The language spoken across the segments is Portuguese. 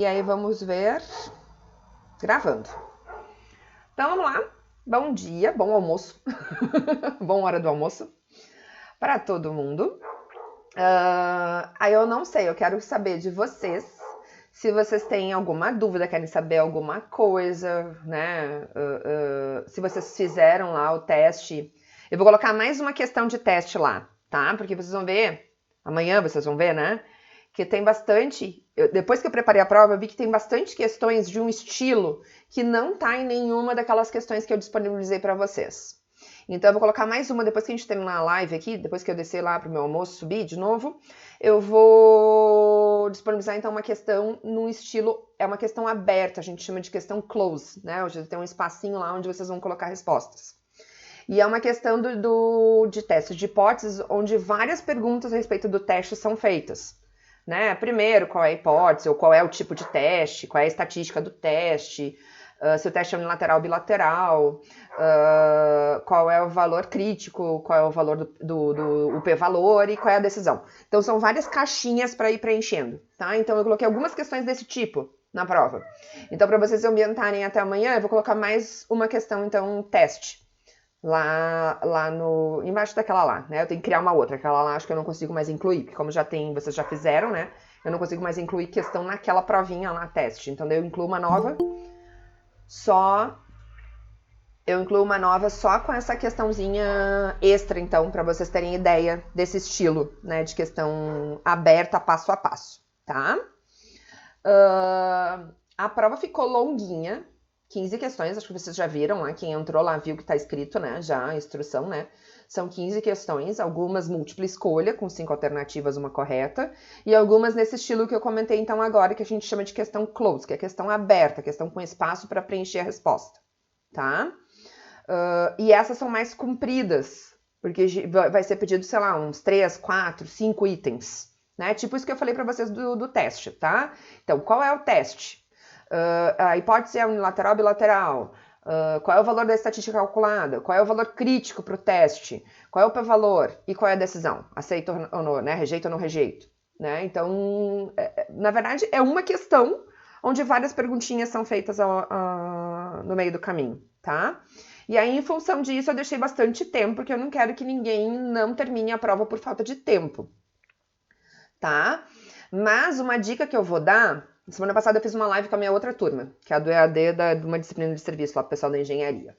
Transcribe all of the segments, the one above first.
E aí vamos ver, gravando. Então vamos lá, bom dia, bom almoço, bom hora do almoço para todo mundo. Aí eu não sei, eu quero saber de vocês, se vocês têm alguma dúvida, querem saber alguma coisa, né? Se vocês fizeram lá o teste. Eu vou colocar mais uma questão de teste lá, tá? Porque vocês vão ver, amanhã vocês vão ver, né? Que tem bastante, depois que eu preparei a prova, eu vi que tem bastante questões de um estilo que não tá em nenhuma daquelas questões que eu disponibilizei para vocês. Então eu vou colocar mais uma depois que a gente terminar a live aqui, depois que eu descer lá pro meu almoço, subir de novo, eu vou disponibilizar então uma questão no estilo, é uma questão aberta, a gente chama de questão close, né? Hoje tem um espacinho lá onde vocês vão colocar respostas. E é uma questão de teste de hipóteses, onde várias perguntas a respeito do teste são feitas. Né? Primeiro, qual é a hipótese, ou qual é o tipo de teste, qual é a estatística do teste, se o teste é unilateral ou bilateral, qual é o valor crítico, qual é o valor do p-valor e qual é a decisão. Então, são várias caixinhas para ir preenchendo, tá? Então, eu coloquei algumas questões desse tipo na prova. Então, para vocês ambientarem até amanhã, eu vou colocar mais uma questão, então, um teste. Lá no embaixo daquela lá, né? Eu tenho que criar uma outra, aquela lá acho que eu não consigo mais incluir, porque como já tem, vocês já fizeram, né? Eu não consigo mais incluir questão naquela provinha lá, teste. Então eu incluo uma nova só com essa questãozinha extra, então, para vocês terem ideia desse estilo, né, de questão aberta passo a passo, tá? A prova ficou longuinha, 15 questões, acho que vocês já viram lá, quem entrou lá viu que tá escrito, né, já a instrução, né? São 15 questões, algumas múltipla escolha, com 5 alternativas, uma correta, e algumas nesse estilo que eu comentei então agora, que a gente chama de questão close, que é questão aberta, questão com espaço para preencher a resposta, tá? E essas são mais compridas, porque vai ser pedido, sei lá, uns 3, 4, 5 itens, né? Tipo isso que eu falei para vocês do teste, tá? Então, qual é o teste? A hipótese é unilateral ou bilateral? Qual é o valor da estatística calculada? Qual é o valor crítico para o teste? Qual é o p-valor? E qual é a decisão? Aceito ou não, né? Rejeito ou não rejeito? Né? Então, na verdade, é uma questão onde várias perguntinhas são feitas no meio do caminho, tá? E aí, em função disso, eu deixei bastante tempo, porque eu não quero que ninguém não termine a prova por falta de tempo, tá? Mas uma dica que eu vou dar, semana passada eu fiz uma live com a minha outra turma, que é a do EAD de uma disciplina de serviço lá pro pessoal da engenharia.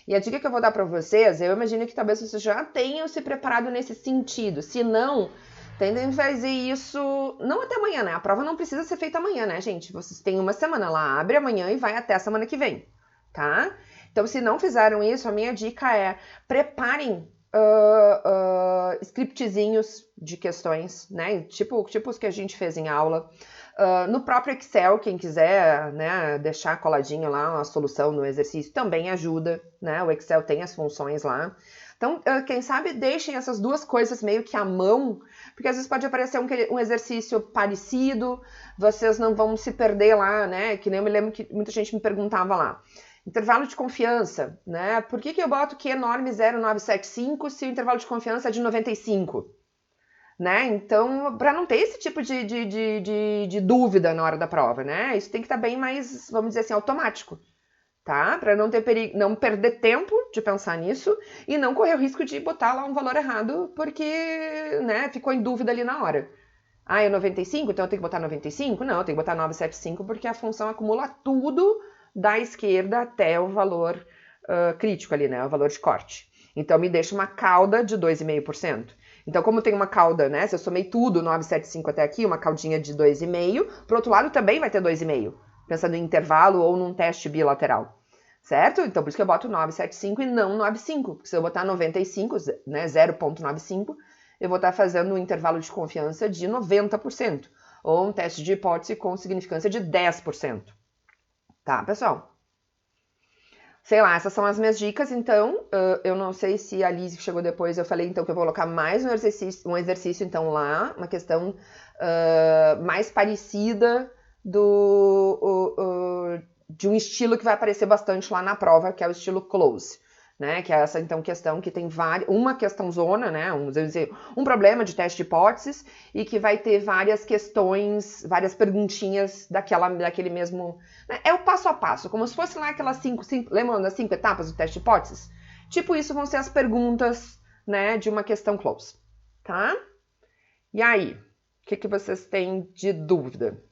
E a dica que eu vou dar para vocês, eu imagino que talvez vocês já tenham se preparado nesse sentido. Se não, tentem fazer isso, não até amanhã, né? A prova não precisa ser feita amanhã, né, gente? Vocês têm uma semana lá, abre amanhã e vai até a semana que vem, tá? Então, se não fizeram isso, a minha dica é preparem scriptzinhos de questões, né? Tipo os que a gente fez em aula. No próprio Excel, quem quiser, né, deixar coladinho lá a solução no exercício também ajuda, né? O Excel tem as funções lá. Então, quem sabe, deixem essas duas coisas meio que à mão, porque às vezes pode aparecer um exercício parecido, vocês não vão se perder lá, né? Que nem eu me lembro que muita gente me perguntava lá. Intervalo de confiança, né? Por que eu boto Q norme 0975 se o intervalo de confiança é de 95? Né? Então, para não ter esse tipo de dúvida na hora da prova, né? Isso tem que estar bem mais, vamos dizer assim, automático, tá? Para não ter não perder tempo de pensar nisso e não correr o risco de botar lá um valor errado porque, né, ficou em dúvida ali na hora. Ah, é 95? Então eu tenho que botar 95? Não, eu tenho que botar 975 porque a função acumula tudo da esquerda até o valor crítico ali, né? O valor de corte. Então me deixa uma cauda de 2,5%. Então, como tem uma cauda, né? Se eu somei tudo, 975 até aqui, uma caudinha de 2,5, pro outro lado também vai ter 2,5, pensando em intervalo ou num teste bilateral, certo? Então, por isso que eu boto 975 e não 95, porque se eu botar 95, né, 0,95, eu vou estar fazendo um intervalo de confiança de 90%, ou um teste de hipótese com significância de 10%. Tá, pessoal? Sei lá, essas são as minhas dicas, então, eu não sei se a Liz que chegou depois, eu falei então que eu vou colocar mais um exercício então lá, uma questão mais parecida de um estilo que vai aparecer bastante lá na prova, que é o estilo close, né? Que é essa, então, questão que tem uma questão zona, né? Um problema de teste de hipóteses e que vai ter várias questões, várias perguntinhas daquele mesmo... Né? É o passo a passo, como se fosse lá aquelas lembram das 5 etapas do teste de hipóteses? Tipo, isso vão ser as perguntas, né, de uma questão close, tá? E aí, o que vocês têm de dúvida?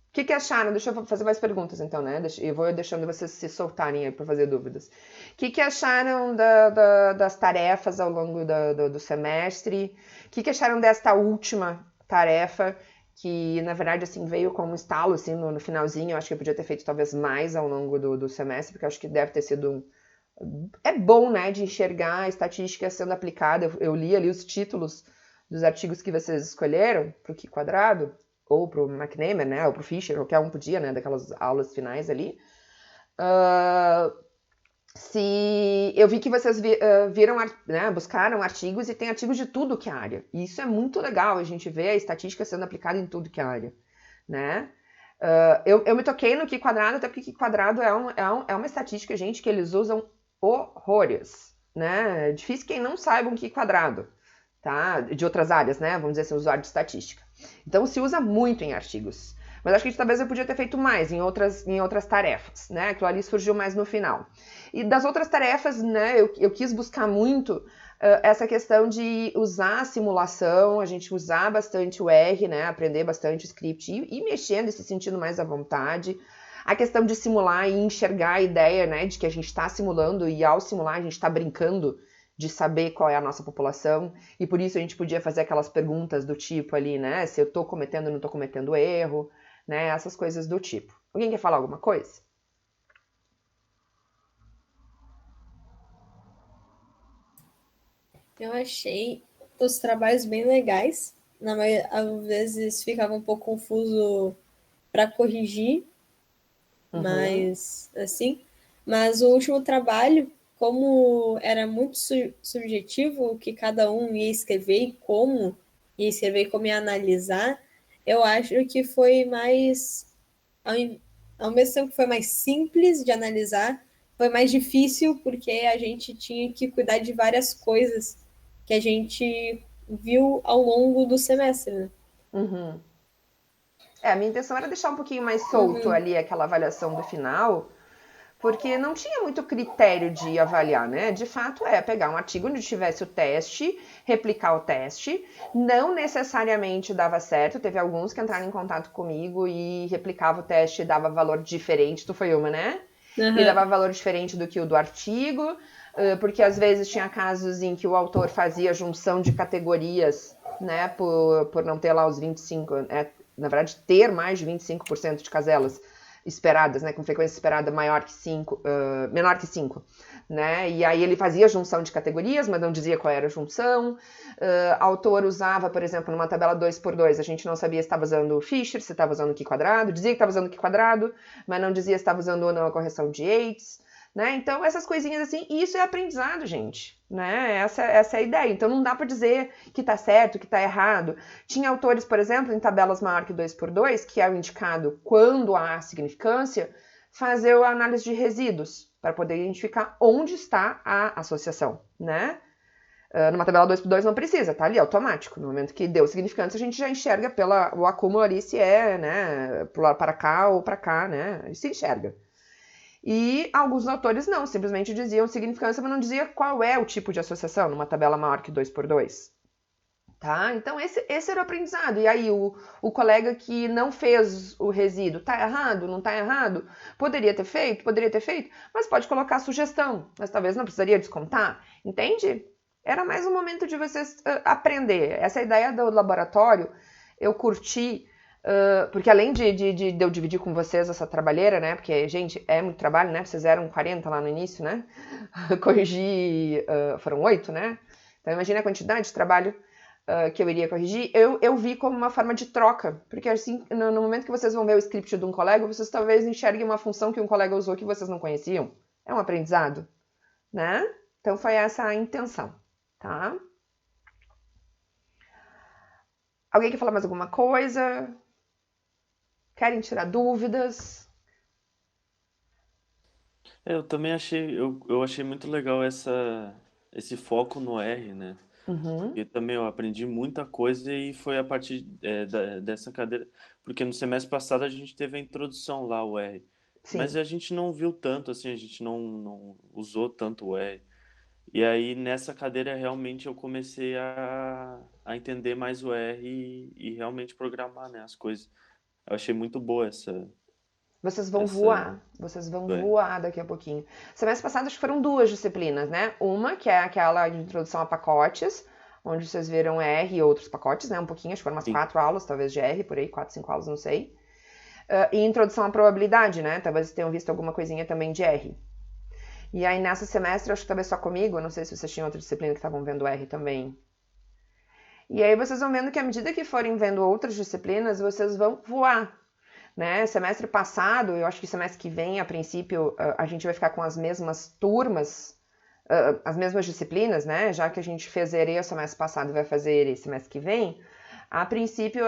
O que acharam? Deixa eu fazer mais perguntas, então, né? Eu vou deixando vocês se soltarem aí para fazer dúvidas. O que acharam das tarefas ao longo do semestre? O que acharam desta última tarefa, que, na verdade, assim, veio como um estalo, assim, no finalzinho? Eu acho que eu podia ter feito talvez mais ao longo do semestre, porque eu acho que deve ter sido... É bom, né, de enxergar a estatística sendo aplicada. Eu li ali os títulos dos artigos que vocês escolheram para o Q quadrado, ou para o McNamara, né, ou para o Fisher, qualquer um podia, né, daquelas aulas finais ali. Se eu vi que vocês viram, né, buscaram artigos e tem artigos de tudo que é área. E isso é muito legal, a gente vê a estatística sendo aplicada em tudo que é área, né? Eu me toquei no Q quadrado, até porque Q quadrado é uma estatística, gente, que eles usam horrores, né? É difícil quem não saiba um Q quadrado, tá? De outras áreas, né? Vamos dizer assim, usuário de estatística. Então, se usa muito em artigos. Mas acho que talvez eu podia ter feito mais em outras tarefas, né? Aquilo ali surgiu mais no final. E das outras tarefas, né, eu quis buscar muito essa questão de usar a simulação, a gente usar bastante o R, né? Aprender bastante o script e mexendo e se sentindo mais à vontade. A questão de simular e enxergar a ideia, né, de que a gente está simulando e ao simular a gente está brincando de saber qual é a nossa população, e por isso a gente podia fazer aquelas perguntas do tipo ali, né, se eu estou cometendo ou não estou cometendo erro, né, essas coisas do tipo. Alguém quer falar alguma coisa? Eu achei os trabalhos bem legais. Às vezes ficava um pouco confuso para corrigir, Uhum. mas assim. Mas o último trabalho, como era muito subjetivo o que cada um ia escrever e como ia analisar, eu acho que foi mais, ao, ao mesmo tempo que foi mais simples de analisar, foi mais difícil porque a gente tinha que cuidar de várias coisas que a gente viu ao longo do semestre, né? Uhum. A minha intenção era deixar um pouquinho mais solto Uhum. ali aquela avaliação do final, porque não tinha muito critério de avaliar, né? De fato, pegar um artigo onde tivesse o teste, replicar o teste. Não necessariamente dava certo. Teve alguns que entraram em contato comigo e replicava o teste e dava valor diferente. Tu foi uma, né? E Uhum. dava valor diferente do que o do artigo, porque às vezes tinha casos em que o autor fazia junção de categorias, né? Por não ter lá os 25, na verdade, ter mais de 25% de caselas esperadas, né, com frequência esperada maior que 5, menor que 5, né? E aí ele fazia junção de categorias, mas não dizia qual era a junção. Autor usava, por exemplo, numa tabela 2x2, a gente não sabia se estava usando o Fisher, se estava usando o Q quadrado, dizia que estava usando o Q quadrado, mas não dizia se estava usando ou não a correção de Yates. Né? Então, essas coisinhas assim, e isso é aprendizado, gente. Né? Essa é a ideia. Então, não dá para dizer que está certo, que está errado. Tinha autores, por exemplo, em tabelas maior que 2x2, que é o indicado quando há significância, fazer a análise de resíduos, para poder identificar onde está a associação. Né? Numa tabela 2x2 não precisa, tá ali automático. No momento que deu significância, a gente já enxerga pelo acúmulo ali se é, né, para cá ou para cá, né? E se enxerga. E alguns autores não, simplesmente diziam significância, mas não dizia qual é o tipo de associação numa tabela maior que 2x2. Tá? Então, esse era o aprendizado. E aí, o colega que não fez o resíduo, tá errado? Não tá errado? Poderia ter feito, mas pode colocar sugestão, mas talvez não precisaria descontar, entende? Era mais um momento de vocês aprender. Essa ideia do laboratório, eu curti, porque além de eu dividir com vocês essa trabalheira, né? Porque, gente, é muito trabalho, né? Vocês eram 40 lá no início, né? Corrigir, foram 8, né? Então, imagina a quantidade de trabalho que eu iria corrigir, eu vi como uma forma de troca, porque assim, no momento que vocês vão ver o script de um colega, vocês talvez enxerguem uma função que um colega usou que vocês não conheciam. É um aprendizado, né? Então foi essa a intenção, tá? Alguém quer falar mais alguma coisa? Querem tirar dúvidas? Eu também achei, eu achei muito legal esse foco no R, né? Uhum, Porque também eu aprendi muita coisa e foi a partir dessa cadeira. Porque no semestre passado a gente teve a introdução lá, o R. Mas sim. a gente não viu tanto, assim, a gente não usou tanto o R. E aí nessa cadeira realmente eu comecei a entender mais o R e realmente programar, né, as coisas. Eu achei muito boa essa Vocês vão do R. voar daqui a pouquinho. Semestre passado acho que foram duas disciplinas, né? Uma, que é aquela de introdução a pacotes, onde vocês viram R e outros pacotes, né? Um pouquinho, acho que foram umas Sim. 4 aulas, talvez de R, por aí, 4, 5 aulas, não sei. E introdução à probabilidade, né? Talvez tenham visto alguma coisinha também de R. E aí nessa semestre, acho que talvez só comigo, não sei se vocês tinham outra disciplina que estavam vendo R também. E aí vocês vão vendo que à medida que forem vendo outras disciplinas, vocês vão voar, né? Semestre passado, eu acho que semestre que vem, a princípio, a gente vai ficar com as mesmas turmas, as mesmas disciplinas, né? Já que a gente fez ERE semestre passado e vai fazer ERE semestre que vem, a princípio,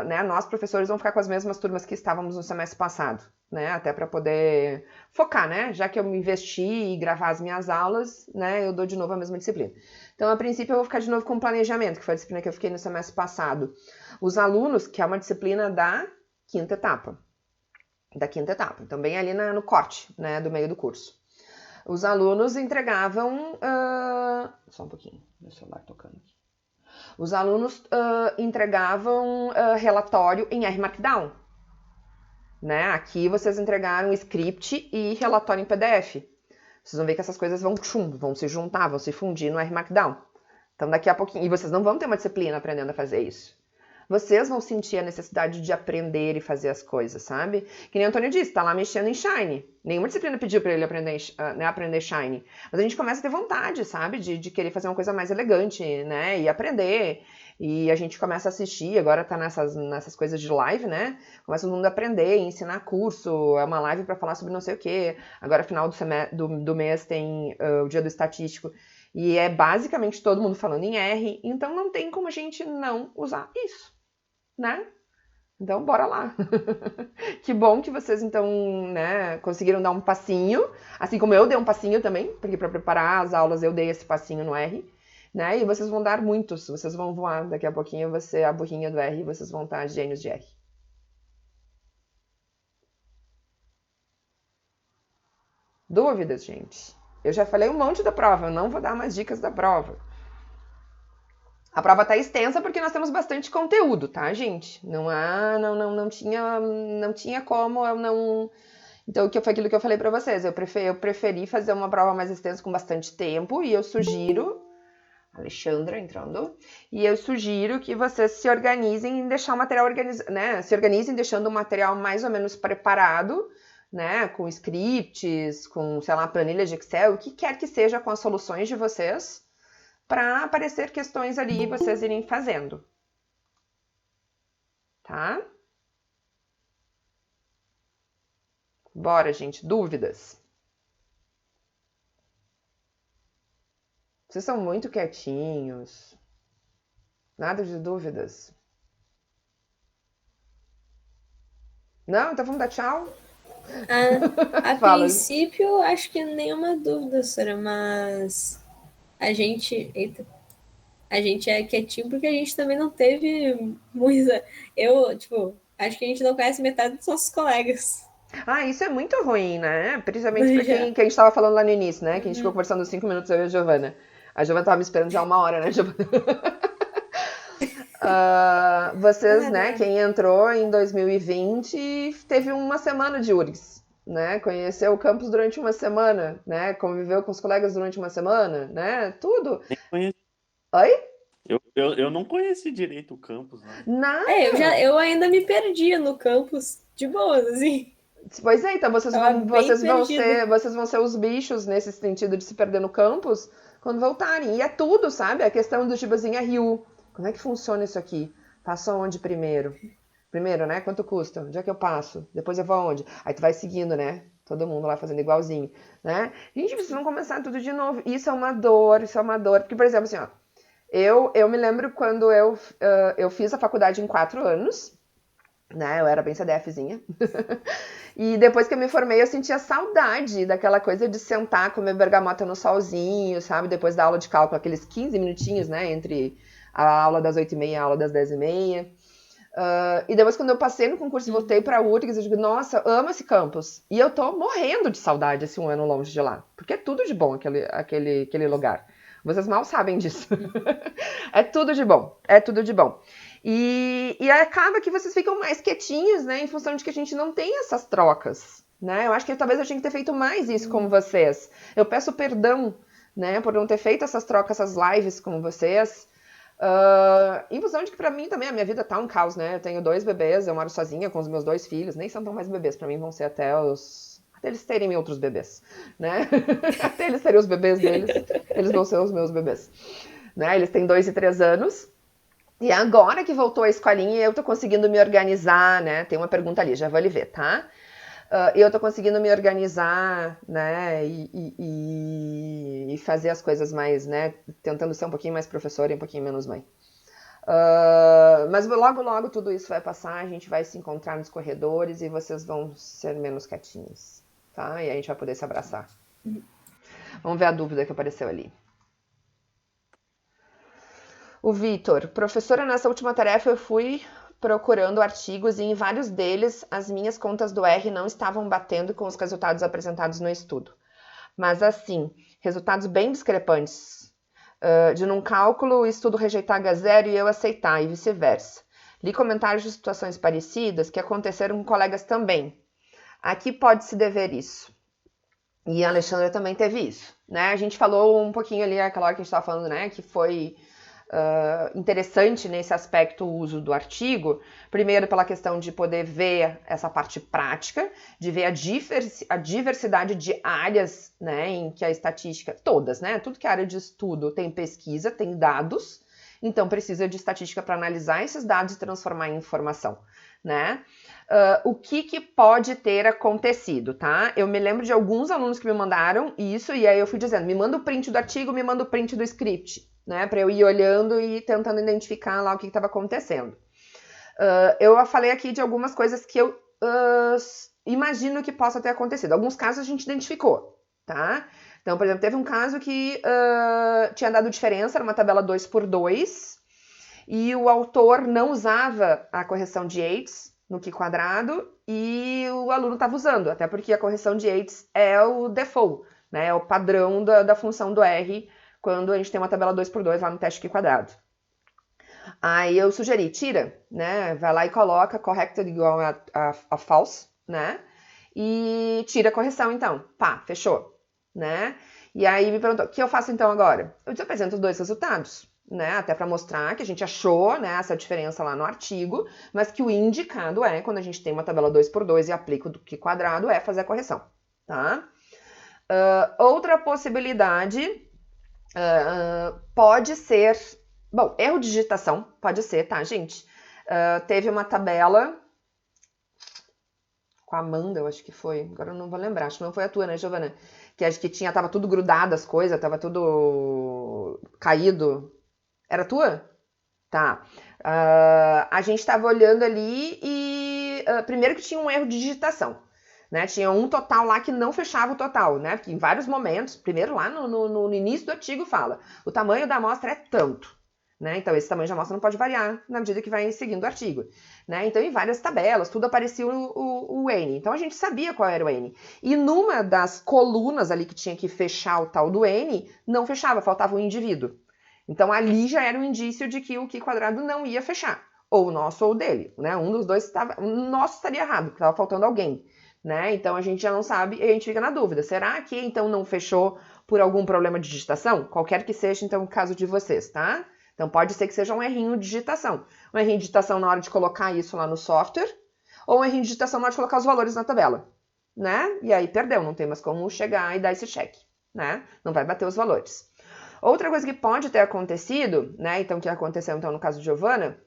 né, nós professores vamos ficar com as mesmas turmas que estávamos no semestre passado, né? Até para poder focar, né? Já que eu me investi e gravar as minhas aulas, né? Eu dou de novo a mesma disciplina. Então, a princípio, eu vou ficar de novo com planejamento, que foi a disciplina que eu fiquei no semestre passado. Os alunos, que é uma disciplina quinta etapa. Da quinta etapa. Então, bem ali no corte, né? Do meio do curso. Os alunos entregavam. Só um pouquinho, meu celular tocando aqui. Os alunos entregavam relatório em R Markdown. Né? Aqui vocês entregaram script e relatório em PDF. Vocês vão ver que essas coisas vão se juntar, vão se fundir no R Markdown. Então daqui a pouquinho. E vocês não vão ter uma disciplina aprendendo a fazer isso. Vocês vão sentir a necessidade de aprender e fazer as coisas, sabe? Que nem o Antônio disse, tá lá mexendo em Shine. Nenhuma disciplina pediu para ele aprender Shine. Mas a gente começa a ter vontade, sabe? De querer fazer uma coisa mais elegante, né? E aprender. E a gente começa a assistir, agora tá nessas coisas de live, né? Começa todo mundo a aprender, ensinar curso, é uma live para falar sobre não sei o quê. Agora, final do mês, tem o dia do estatístico. E é basicamente todo mundo falando em R, então não tem como a gente não usar isso, né? Então, bora lá. Que bom que vocês, então, né, conseguiram dar um passinho, assim como eu dei um passinho também, porque para preparar as aulas eu dei esse passinho no R, né? E vocês vão dar muitos, vocês vão voar daqui a pouquinho, você a burrinha do R, vocês vão estar gênios de R. Dúvidas, gente? Eu já falei um monte da prova, eu não vou dar mais dicas da prova. A prova tá extensa porque nós temos bastante conteúdo, tá, gente? Não tinha como eu não. Então, foi aquilo que eu falei para vocês. Eu preferi fazer uma prova mais extensa com bastante tempo e eu sugiro. Alexandra entrando. E eu sugiro que vocês se organizem em deixar o material organizado, né? Se organizem deixando o material mais ou menos preparado, né? Com scripts, com, sei lá, planilhas de Excel, o que quer que seja com as soluções de vocês para aparecer questões ali e vocês irem fazendo. Tá? Bora, gente. Dúvidas? Vocês são muito quietinhos. Nada de dúvidas. Não? Então vamos dar tchau? A Fala. princípio, acho que nenhuma dúvida, Sora, mas a gente. Eita. A gente é quietinho porque a gente também não teve muita. Eu, tipo, acho que a gente não conhece metade dos nossos colegas. Ah, isso é muito ruim, né? Principalmente pra Já. que a gente tava falando lá no início, né? Que a gente ficou Uhum. conversando 5 minutos, eu e a Giovana. A Giovana tava me esperando já 1 hora, né, Giovana? Vocês, né, Nada. quem entrou em 2020 teve uma semana de URGS, né? Conheceu o campus durante uma semana, né? Conviveu com os colegas durante uma semana, né? Tudo. Nem conheci. Oi? Eu não conheci direito o campus lá. Nada. Eu ainda me perdia no campus, de boas, assim. Pois é, então Tava bem perdida. vocês vão ser os bichos nesse sentido de se perder no campus quando voltarem. E é tudo, sabe? A questão do tipo assim, a Rio. Como é que funciona isso aqui? Passo aonde primeiro? Primeiro, né? Quanto custa? Onde é que eu passo? Depois eu vou aonde? Aí tu vai seguindo, né? Todo mundo lá fazendo igualzinho, né? Gente, vocês vão começar tudo de novo. Isso é uma dor, isso é uma dor. Porque, por exemplo, assim, ó. Eu me lembro quando eu fiz a faculdade em 4 anos. né? Eu era bem CDFzinha. E depois que eu me formei, eu sentia saudade daquela coisa de sentar, comer bergamota no solzinho, sabe? Depois da aula de cálculo, aqueles 15 minutinhos, né? Entre a aula das 8h30 e a aula das 10h30. E depois, quando eu passei no concurso e voltei para a URGS, eu digo, nossa, amo esse campus. E eu tô morrendo de saudade esse um ano longe de lá. Porque é tudo de bom aquele lugar. Vocês mal sabem disso. É tudo de bom. É tudo de bom. E acaba que vocês ficam mais quietinhos, né? Em função de que a gente não tem essas trocas, né? Eu acho que talvez eu tinha que ter feito mais isso com vocês. Eu peço perdão, né? Por não ter feito essas trocas, essas lives com vocês. Em função de que pra mim também a minha vida tá um caos, né? Eu tenho 2 bebês, eu moro sozinha com os meus 2 filhos. Nem são tão mais bebês, pra mim vão ser até eles terem outros bebês, né? Até eles terem os bebês deles, eles vão ser os meus bebês, né? Eles têm 2 e 3 anos. E agora que voltou a escolinha, eu tô conseguindo me organizar, né? Tem uma pergunta ali, já vou ali ver, tá? Eu tô conseguindo me organizar, né? E fazer as coisas mais, né? Tentando ser um pouquinho mais professora e um pouquinho menos mãe. Mas logo, logo tudo isso vai passar, a gente vai se encontrar nos corredores e vocês vão ser menos quietinhos, tá? E a gente vai poder se abraçar. Vamos ver a dúvida que apareceu ali. O Vitor, professora, nessa última tarefa eu fui procurando artigos e em vários deles as minhas contas do R não estavam batendo com os resultados apresentados no estudo. Mas assim, resultados bem discrepantes. De num cálculo o estudo rejeitar H0 e eu aceitar e vice-versa. Li comentários de situações parecidas que aconteceram com colegas também. A que pode se dever isso? E a Alexandra também teve isso, né? A gente falou um pouquinho ali, aquela hora que a gente estava falando, né? Que foi interessante nesse aspecto o uso do artigo, primeiro pela questão de poder ver essa parte prática, de ver a diversidade de áreas, né, em que a estatística, todas, né, tudo que é área de estudo tem pesquisa, tem dados, então precisa de estatística para analisar esses dados e transformar em informação, né. O que pode ter acontecido, tá? Eu me lembro de alguns alunos que me mandaram isso, e aí eu fui dizendo, me manda o print do artigo, me manda o print do script, né? Para eu ir olhando e tentando identificar lá o que estava acontecendo. Eu falei aqui de algumas coisas que eu imagino que possa ter acontecido. Alguns casos a gente identificou, tá? Então, por exemplo, teve um caso que tinha dado diferença numa tabela 2x2 e o autor não usava a correção de Yates no Q quadrado e o aluno estava usando, até porque a correção de Yates é o default, né? É o padrão da função do R quando a gente tem uma tabela 2x2 lá no teste Q quadrado. Aí eu sugeri, tira, né? Vai lá e coloca corrected igual a false, né? E tira a correção então. Pá, fechou, né? E aí me perguntou, o que eu faço então agora? Eu apresento os 2 resultados, né? Até para mostrar que a gente achou, né, essa diferença lá no artigo, mas que o indicado é, quando a gente tem uma tabela 2x2 e aplica o do Q quadrado, é fazer a correção, tá? Outra possibilidade pode ser... Bom, erro de digitação, pode ser, tá, gente? Teve uma tabela com a Amanda, eu acho que foi. Agora eu não vou lembrar, acho que não foi a tua, né, Giovana? Que acho que tava tudo grudado as coisas, tava tudo caído. Era tua? Tá. A gente tava olhando ali e... primeiro que tinha um erro de digitação. Né, tinha um total lá que não fechava o total, né? Porque em vários momentos, primeiro lá no início do artigo fala, o tamanho da amostra é tanto, né? Então esse tamanho de amostra não pode variar na medida que vai seguindo o artigo, né? Então em várias tabelas, tudo aparecia o N. Então a gente sabia qual era o N. E numa das colunas ali que tinha que fechar o tal do N, não fechava, faltava um indivíduo. Então ali já era um indício de que o Q quadrado não ia fechar, ou o nosso ou o dele, né? Um dos dois estava, o nosso estaria errado, porque estava faltando alguém. Né? Então a gente já não sabe e a gente fica na dúvida. Será que então não fechou por algum problema de digitação? Qualquer que seja então o caso de vocês, tá? Então pode ser que seja um errinho de digitação. Um errinho de digitação na hora de colocar isso lá no software, ou um errinho de digitação na hora de colocar os valores na tabela, né? E aí perdeu, não tem mais como chegar e dar esse check, né? Não vai bater os valores. Outra coisa que pode ter acontecido, né? Então que aconteceu então no caso de Giovana,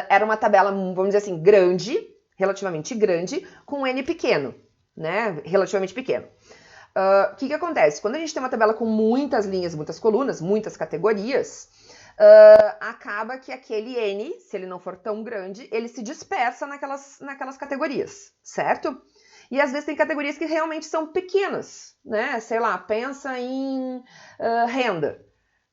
era uma tabela, vamos dizer assim, grande, relativamente grande, com um N pequeno, né? Relativamente pequeno. O que acontece? Quando a gente tem uma tabela com muitas linhas, muitas colunas, muitas categorias, acaba que aquele N, se ele não for tão grande, ele se dispersa naquelas categorias, certo? E às vezes tem categorias que realmente são pequenas, né? Sei lá, pensa em renda.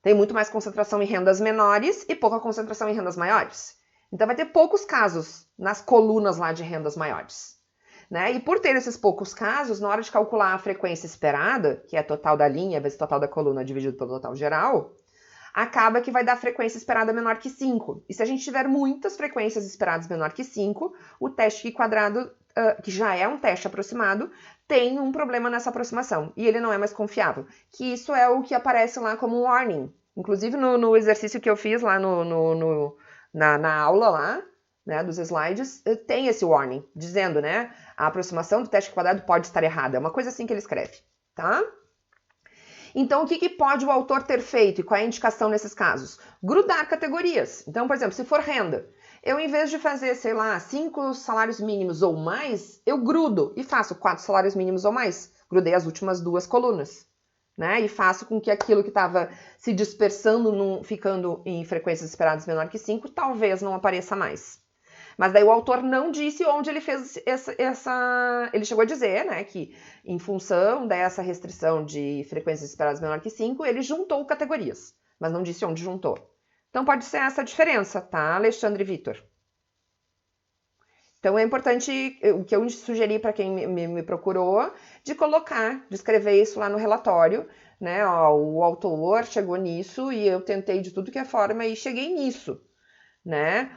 Tem muito mais concentração em rendas menores e pouca concentração em rendas maiores. Então vai ter poucos casos nas colunas lá de rendas maiores. Né? E por ter esses poucos casos, na hora de calcular a frequência esperada, que é total da linha vezes total da coluna dividido pelo total geral, acaba que vai dar frequência esperada menor que 5. E se a gente tiver muitas frequências esperadas menor que 5, o teste quadrado, que já é um teste aproximado, tem um problema nessa aproximação. E ele não é mais confiável. Que isso é o que aparece lá como um warning. Inclusive no exercício que eu fiz lá na aula lá, né, dos slides, tem esse warning, dizendo, né, a aproximação do teste quadrado pode estar errada. É uma coisa assim que ele escreve, tá? Então, o que pode o autor ter feito e qual é a indicação nesses casos? Grudar categorias. Então, por exemplo, se for renda, eu, em vez de fazer, sei lá, 5 salários mínimos ou mais, eu grudo e faço 4 salários mínimos ou mais. Grudei as últimas 2 colunas, né? E faço com que aquilo que estava se dispersando, ficando em frequências esperadas menor que 5, talvez não apareça mais. Mas daí o autor não disse onde ele fez Ele chegou a dizer, né, que em função dessa restrição de frequências esperadas menor que 5, ele juntou categorias, mas não disse onde juntou. Então pode ser essa a diferença, tá, Alexandre e Vitor? Então é importante, o que eu sugeri para quem me procurou, de escrever isso lá no relatório, né, ó, o autor chegou nisso e eu tentei de tudo que é forma e cheguei nisso. Né?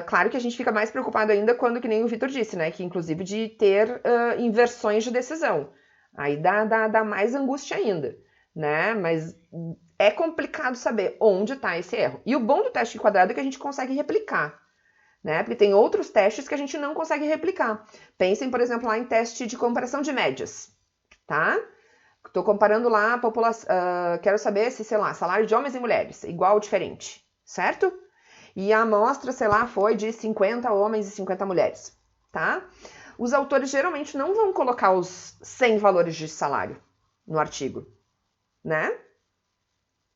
Claro que a gente fica mais preocupado ainda quando, que nem o Vitor disse, né? Que inclusive de ter inversões de decisão. Aí dá mais angústia ainda, né? Mas é complicado saber onde está esse erro. E o bom do teste quadrado é que a gente consegue replicar, né? Porque tem outros testes que a gente não consegue replicar. Pensem, por exemplo, lá em teste de comparação de médias, tá? Estou comparando lá a população, quero saber se, sei lá, salário de homens e mulheres, igual ou diferente, certo? E a amostra, sei lá, foi de 50 homens e 50 mulheres, tá? Os autores geralmente não vão colocar os 100 valores de salário no artigo, né?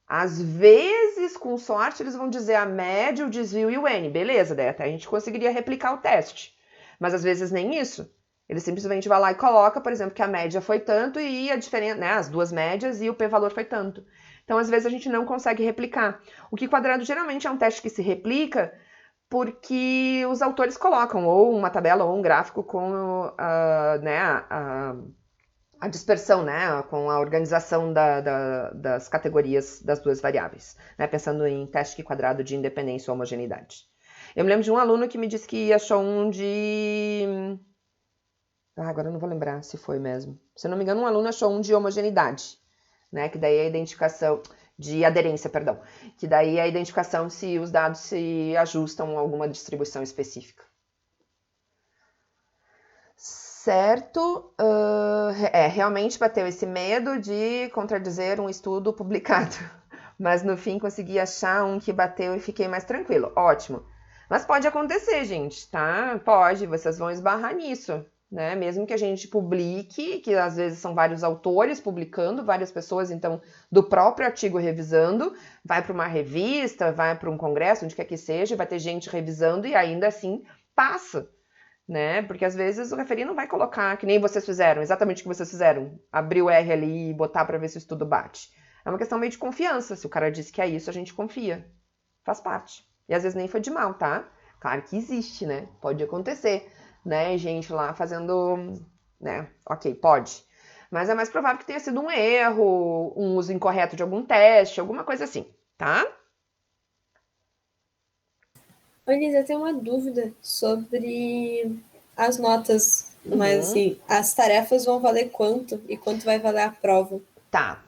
Às vezes, com sorte, eles vão dizer a média, o desvio e o N. Beleza, daí até a gente conseguiria replicar o teste. Mas às vezes nem isso. Ele simplesmente vai lá e coloca, por exemplo, que a média foi tanto e a diferença, né, as duas médias e o p-valor foi tanto. Então, às vezes, a gente não consegue replicar. O Q-quadrado geralmente é um teste que se replica porque os autores colocam ou uma tabela ou um gráfico com a dispersão, né, com a organização das categorias das duas variáveis, né, pensando em teste Q-quadrado de independência ou homogeneidade. Eu me lembro de um aluno que me disse que achou um de... agora eu não vou lembrar se foi mesmo. Se eu não me engano, um aluno achou um de homogeneidade, né, que daí é a identificação de aderência, perdão, que daí é a identificação se os dados se ajustam a alguma distribuição específica. Certo, realmente bateu esse medo de contradizer um estudo publicado, mas no fim consegui achar um que bateu e fiquei mais tranquilo, ótimo. Mas pode acontecer, gente, tá? Pode, vocês vão esbarrar nisso. Né? Mesmo que a gente publique, que às vezes são vários autores publicando, várias pessoas, então, do próprio artigo revisando, vai para uma revista, vai para um congresso, onde quer que seja, vai ter gente revisando e ainda assim passa, né? Porque às vezes o referi não vai colocar, que nem vocês fizeram, exatamente o que vocês fizeram, abrir o R ali e botar para ver se o estudo bate. É uma questão meio de confiança, se o cara disse que é isso, a gente confia, faz parte. E às vezes nem foi de mal, tá? Claro que existe, né? Pode acontecer. Né, gente lá fazendo, né, ok, pode. Mas é mais provável que tenha sido um erro, um uso incorreto de algum teste, alguma coisa assim, tá? Olha, eu tenho uma dúvida sobre as notas, mas assim, as tarefas vão valer quanto e quanto vai valer a prova? Tá.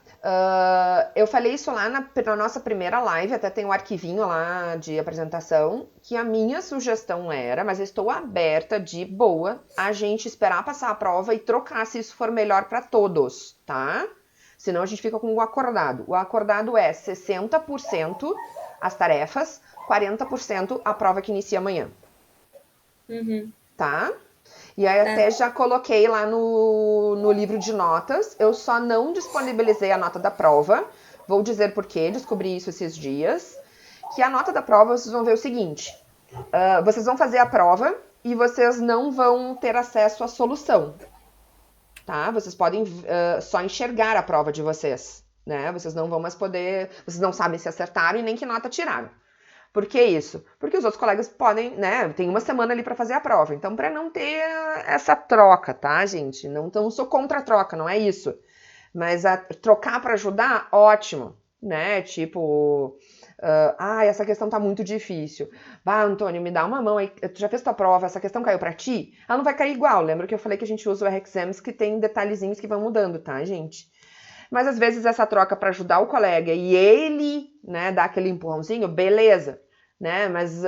Eu falei isso lá na nossa primeira live, até tem um arquivinho lá de apresentação, que a minha sugestão era, mas eu estou aberta de boa, a gente esperar passar a prova e trocar se isso for melhor para todos, tá? Senão a gente fica com o acordado. O acordado é 60% as tarefas, 40% a prova que inicia amanhã. Tá? E aí até já coloquei lá no livro de notas, eu só não disponibilizei a nota da prova, vou dizer por quê, descobri isso esses dias, que a nota da prova vocês vão ver o seguinte. Vocês vão fazer a prova e vocês não vão ter acesso à solução, tá? Vocês podem só enxergar a prova de vocês, né? Vocês não vão mais poder... Vocês não sabem se acertaram e nem que nota tiraram. Por que isso? Porque os outros colegas podem, né? Tem uma semana ali para fazer a prova. Então, para não ter essa troca, tá, gente? Não sou contra a troca, não é isso. Mas trocar para ajudar, ótimo, né? Tipo, essa questão tá muito difícil. Antônio, me dá uma mão aí. Tu já fez tua prova, essa questão caiu para ti? Ela não vai cair igual. Lembra que eu falei que a gente usa o R-Exams que tem detalhezinhos que vão mudando, tá, gente? Mas às vezes essa troca para ajudar o colega e ele, né, dar aquele empurrãozinho, beleza, né? Mas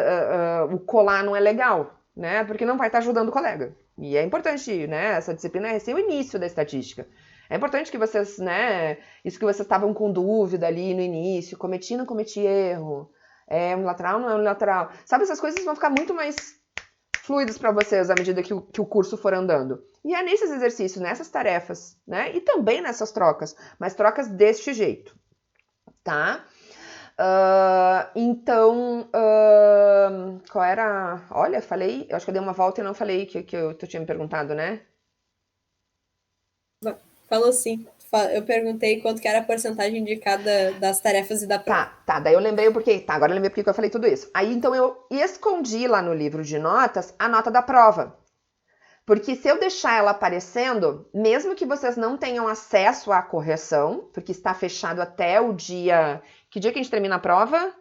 o colar não é legal, né? Porque não vai estar ajudando o colega. E é importante, né? Essa disciplina é o início da estatística. É importante que vocês, né? Isso que vocês estavam com dúvida ali no início, cometi, não cometi erro, é unilateral, não é unilateral. Sabe, essas coisas vão ficar muito mais fluidas para vocês à medida que o curso for andando. E é nesses exercícios, nessas tarefas, né? E também nessas trocas, mas trocas deste jeito, tá? Então, qual era? Olha, falei, eu acho que eu dei uma volta e não falei que tu tinha me perguntado, né? Falou sim. Eu perguntei quanto que era a porcentagem de cada das tarefas e da prova. Tá, daí eu lembrei o porquê. Tá, agora eu lembrei porque eu falei tudo isso. Aí, então, eu escondi lá no livro de notas a nota da prova. Porque se eu deixar ela aparecendo, mesmo que vocês não tenham acesso à correção, porque está fechado até o dia... Que dia que a gente termina a prova?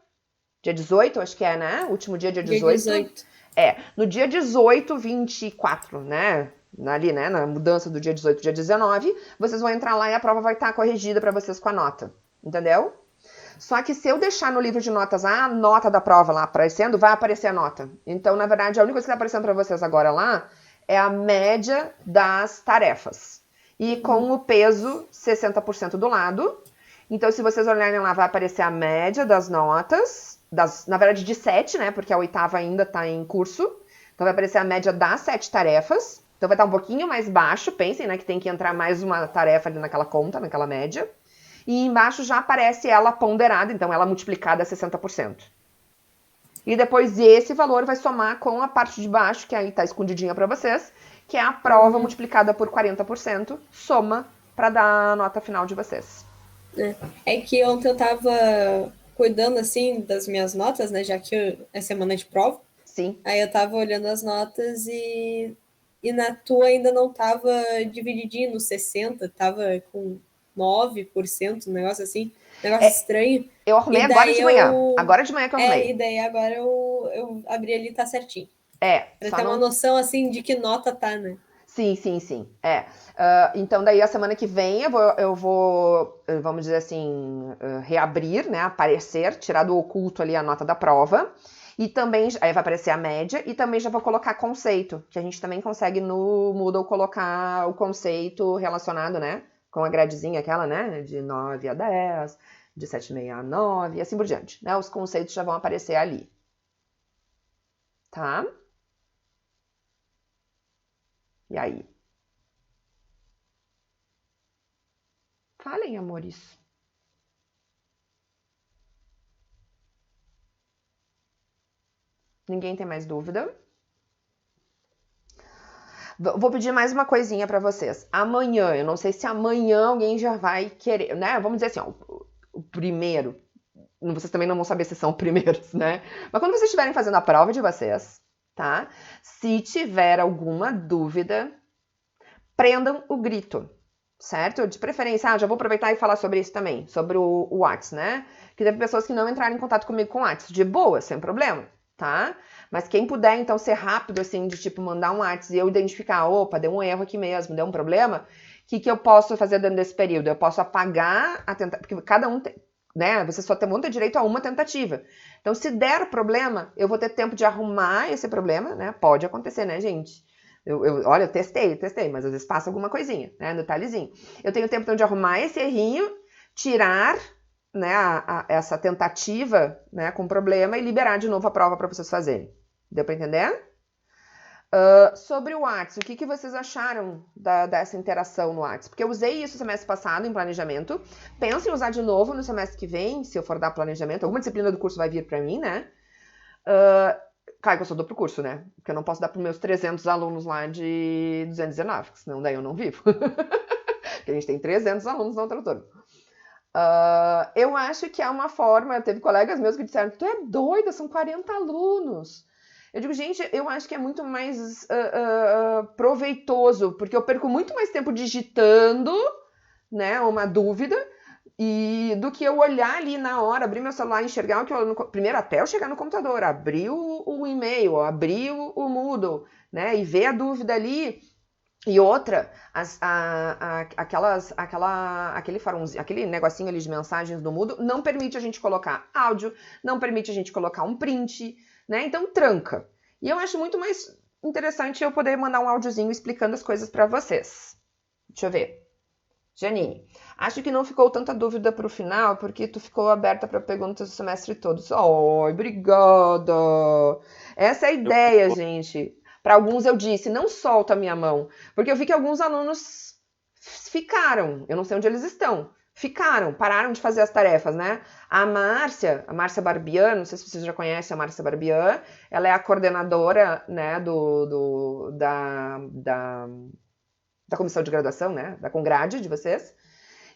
Dia 18, acho que é, né? Último dia 18. Dia 18. No dia 18, 24, né? Ali, né? Na mudança do dia 18 pro dia 19, vocês vão entrar lá e a prova vai estar corrigida para vocês com a nota. Entendeu? Só que se eu deixar no livro de notas a nota da prova lá aparecendo, vai aparecer a nota. Então, na verdade, a única coisa que está aparecendo para vocês agora lá é a média das tarefas. E com o peso 60% do lado. Então, se vocês olharem lá, vai aparecer a média das notas, na verdade de 7, né? Porque a 8ª ainda está em curso. Então, vai aparecer a média das 7 tarefas. Então, vai estar um pouquinho mais baixo. Pensem, né? Que tem que entrar mais uma tarefa ali naquela conta, naquela média. E embaixo já aparece ela ponderada, então ela multiplicada a 60%. E depois esse valor vai somar com a parte de baixo, que aí está escondidinha para vocês, que é a prova multiplicada por 40%, soma para dar a nota final de vocês. É que ontem eu tava cuidando, assim, das minhas notas, né, já que é semana de prova. Sim. Aí eu tava olhando as notas e na tua ainda não tava divididinho no 60%, tava com 9%, um negócio assim, negócio estranho. Eu arrumei agora de manhã. Agora de manhã que eu arrumei. E daí agora eu abri ali e tá certinho. Pra ter uma noção, assim, de que nota tá, né? Sim. Então, daí a semana que vem eu vou vamos dizer assim, reabrir, né, aparecer, tirar do oculto ali a nota da prova. E também, aí vai aparecer a média, e também já vou colocar conceito, que a gente também consegue no Moodle colocar o conceito relacionado, né, com a gradezinha aquela, né, de 9 a 10, de 7,5 a 9, e assim por diante, né, os conceitos já vão aparecer ali. Tá? E aí? Falem, amores. Ninguém tem mais dúvida? Vou pedir mais uma coisinha para vocês. Amanhã, eu não sei se amanhã alguém já vai querer, né? Vamos dizer assim, ó, o primeiro. Vocês também não vão saber se são primeiros, né? Mas quando vocês estiverem fazendo a prova de vocês, tá? Se tiver alguma dúvida, prendam o grito, certo? De preferência, já vou aproveitar e falar sobre isso também, sobre o WhatsApp, né? Que teve pessoas que não entraram em contato comigo com o WhatsApp. De boa, sem problema, tá? Mas quem puder, então, ser rápido, assim, de tipo, mandar um WhatsApp e eu identificar, opa, deu um erro aqui mesmo, deu um problema, o que eu posso fazer dentro desse período? Eu posso apagar a tentativa, porque cada um tem, né? Você só tem direito a uma tentativa. Então, se der problema, eu vou ter tempo de arrumar esse problema, né? Pode acontecer, né, gente? Olha, eu testei, mas às vezes passa alguma coisinha, né? Detalhezinho. Eu tenho tempo então de arrumar esse errinho, tirar, né, essa tentativa, né, com problema e liberar de novo a prova para vocês fazerem. Deu para entender? Sobre o WhatsApp, o que vocês acharam dessa interação no WhatsApp? Porque eu usei isso semestre passado em planejamento. Penso em usar de novo no semestre que vem, se eu for dar planejamento. Alguma disciplina do curso vai vir para mim, né? Claro que eu só dou pro curso, né? Porque eu não posso dar para meus 300 alunos lá de 219, senão daí eu não vivo. Porque a gente tem 300 alunos na outra turma. Eu acho que é uma forma... Teve colegas meus que disseram, tu é doida, são 40 alunos. Eu digo, gente, eu acho que é muito mais proveitoso, porque eu perco muito mais tempo digitando, né, uma dúvida, do que eu olhar ali na hora, abrir meu celular, enxergar o que eu... Primeiro, até eu chegar no computador, abrir o e-mail, abrir o Moodle, né, e ver a dúvida ali. E outra, aquele negocinho ali de mensagens do Moodle não permite a gente colocar áudio, não permite a gente colocar um print, né? Então tranca. E eu acho muito mais interessante eu poder mandar um áudiozinho explicando as coisas para vocês. Deixa eu ver. Janine, acho que não ficou tanta dúvida pro final, porque tu ficou aberta para perguntas do semestre todo. Ai, obrigada! Essa é a ideia, gente. Para alguns eu disse, não solta a minha mão. Porque eu vi que alguns alunos ficaram, eu não sei onde eles estão, pararam de fazer as tarefas, né? A Márcia Barbian, não sei se vocês já conhecem a Márcia Barbian, ela é a coordenadora, né, da comissão de graduação, né, da Congrade de vocês.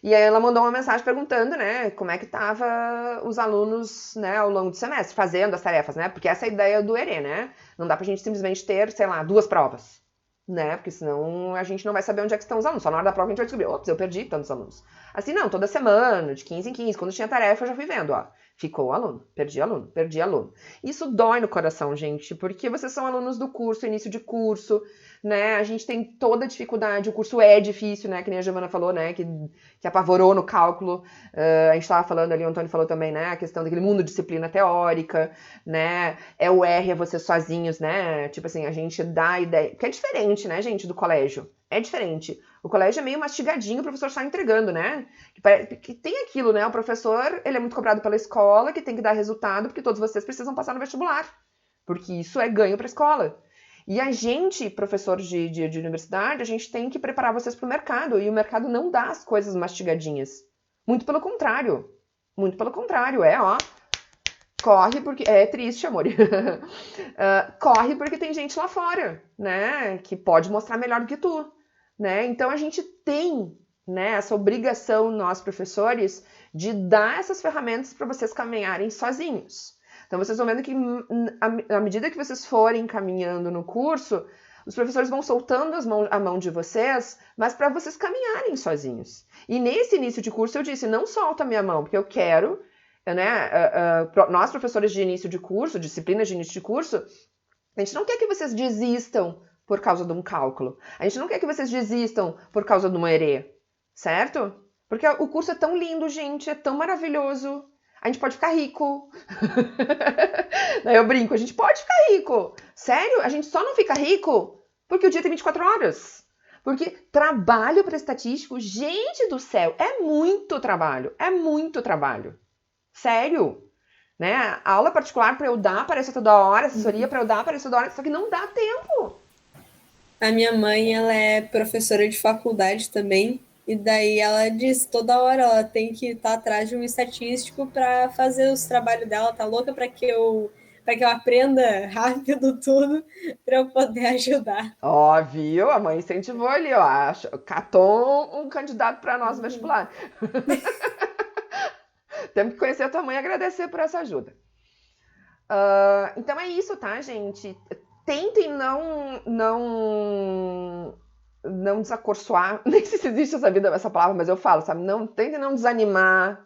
E aí ela mandou uma mensagem perguntando, né, como é que tava os alunos, né, ao longo do semestre, fazendo as tarefas, né? Porque essa é a ideia do ERE, né? Não dá pra gente simplesmente ter, sei lá, 2 provas, né? Porque senão a gente não vai saber onde é que estão os alunos. Só na hora da prova a gente vai descobrir, ops, eu perdi tantos alunos. Assim, não, toda semana, de 15 em 15, quando tinha tarefa eu já fui vendo, ó. Ficou aluno, perdi aluno, perdi aluno. Isso dói no coração, gente, porque vocês são alunos do curso, início de curso, né? A gente tem toda a dificuldade, o curso é difícil, né? Que nem a Giovana falou, né? Que apavorou no cálculo. A gente estava falando ali, o Antônio falou também, né? A questão daquele mundo de disciplina teórica, né? É o R, é vocês sozinhos, né? Tipo assim, a gente dá a ideia... Porque é diferente, né, gente, do colégio. É diferente. O colégio é meio mastigadinho, o professor está entregando, né? Que tem aquilo, né? O professor, ele é muito cobrado pela escola, que tem que dar resultado, porque todos vocês precisam passar no vestibular. Porque isso é ganho para a escola. E a gente, professor de universidade, a gente tem que preparar vocês para o mercado. E o mercado não dá as coisas mastigadinhas. Muito pelo contrário. Muito pelo contrário. Corre porque... É triste, amor. Corre porque tem gente lá fora, né? Que pode mostrar melhor do que tu. Né? Então a gente tem, né, essa obrigação, nós professores, de dar essas ferramentas para vocês caminharem sozinhos. Então vocês vão vendo que à medida que vocês forem caminhando no curso, os professores vão soltando a mão de vocês, mas para vocês caminharem sozinhos. E nesse início de curso eu disse, não solta a minha mão, porque eu quero, né, nós professores de início de curso, disciplinas de início de curso, a gente não quer que vocês desistam por causa de um cálculo. A gente não quer que vocês desistam por causa de uma ERE, certo? Porque o curso é tão lindo, gente, é tão maravilhoso. A gente pode ficar rico. Eu brinco, a gente pode ficar rico. Sério, a gente só não fica rico porque o dia tem 24 horas. Porque trabalho para estatístico, gente do céu, é muito trabalho. É muito trabalho. Sério. Né? A aula particular para eu dar aparece toda hora, assessoria para eu dar aparece toda hora, só que não dá tempo. A minha mãe, ela é professora de faculdade também, e daí ela diz, toda hora ela tem que estar atrás de um estatístico para fazer os trabalhos dela, tá louca para que eu aprenda rápido tudo, para eu poder ajudar. Ó, viu? A mãe incentivou ali, ó, catou um candidato para nós no vestibular. Temos que conhecer a tua mãe e agradecer por essa ajuda. Então é isso, tá, gente? Tentem não desacorçoar, nem sei se existe essa palavra, mas eu falo, sabe? Tentem não desanimar,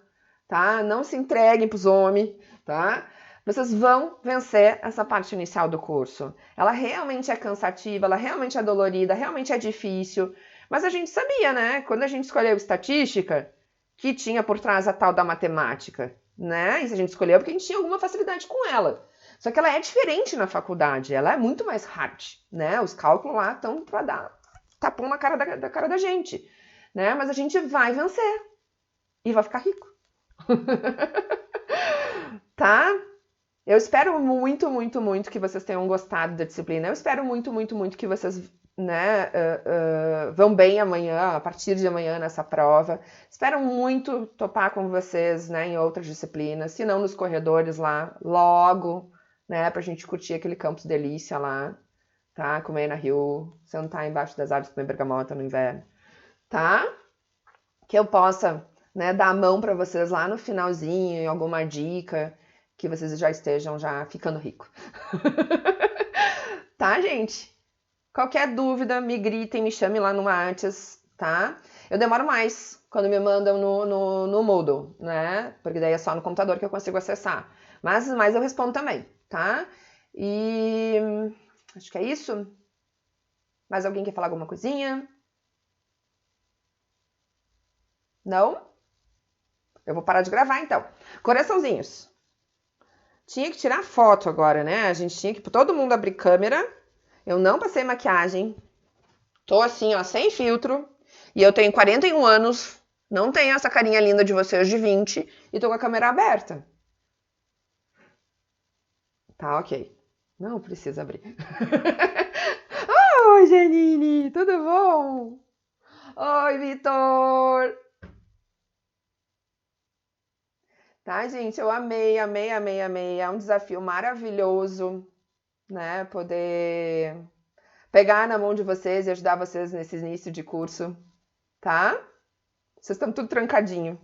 tá? Não se entreguem pros homens, tá? Vocês vão vencer essa parte inicial do curso. Ela realmente é cansativa, ela realmente é dolorida, realmente é difícil, mas a gente sabia, né? Quando a gente escolheu estatística, que tinha por trás a tal da matemática, né? Isso a gente escolheu porque a gente tinha alguma facilidade com ela. Só que ela é diferente na faculdade, ela é muito mais hard, né? Os cálculos lá estão para dar tapão na cara da cara da gente, né? Mas a gente vai vencer e vai ficar rico. Tá? Eu espero muito, muito, muito que vocês tenham gostado da disciplina. Eu espero muito, muito, muito que vocês, né, vão bem amanhã, a partir de amanhã nessa prova. Espero muito topar com vocês, né, em outras disciplinas, se não nos corredores lá, logo, né, pra gente curtir aquele campus delícia lá, tá? Comer na Rio, sentar embaixo das árvores, comer bergamota no inverno, tá? Que eu possa, né, dar a mão pra vocês lá no finalzinho, em alguma dica, que vocês já estejam já ficando rico. Tá, gente? Qualquer dúvida, me gritem, me chame lá no Whats, tá? Eu demoro mais quando me mandam no Moodle, né? Porque daí é só no computador que eu consigo acessar. Mas eu respondo também, tá? E acho que é isso. Mais alguém quer falar alguma coisinha? Não? Eu vou parar de gravar, então. Coraçãozinhos. Tinha que tirar foto agora, né? A gente tinha que todo mundo abrir câmera. Eu não passei maquiagem. Tô assim, ó, sem filtro. E eu tenho 41 anos. Não tenho essa carinha linda de vocês de 20. E tô com a câmera aberta. Tá, ok. Não precisa abrir. Oi, Janine. Tudo bom? Oi, Vitor. Tá, gente? Eu amei, amei, amei, amei. É um desafio maravilhoso, né? Poder pegar na mão de vocês e ajudar vocês nesse início de curso, tá? Vocês estão tudo trancadinho.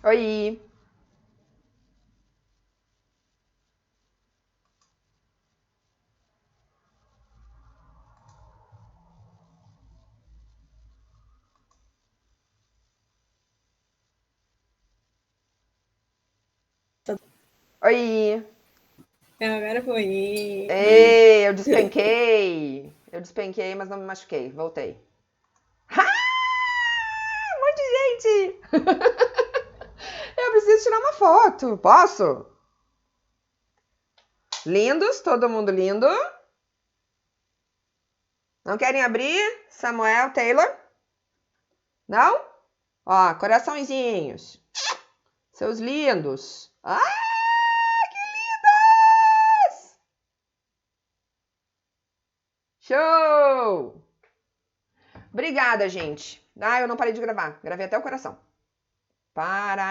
Oi. Oi. Agora foi. Ei, eu despenquei. Eu despenquei, mas não me machuquei. Voltei. Ah, um monte de gente. Eu preciso tirar uma foto. Posso? Lindos, todo mundo lindo. Não querem abrir? Samuel, Taylor? Não? Ó, coraçõezinhos. Seus lindos. Ah, que lindas! Show! Obrigada, gente. Ah, eu não parei de gravar. Gravei até o coração. Para.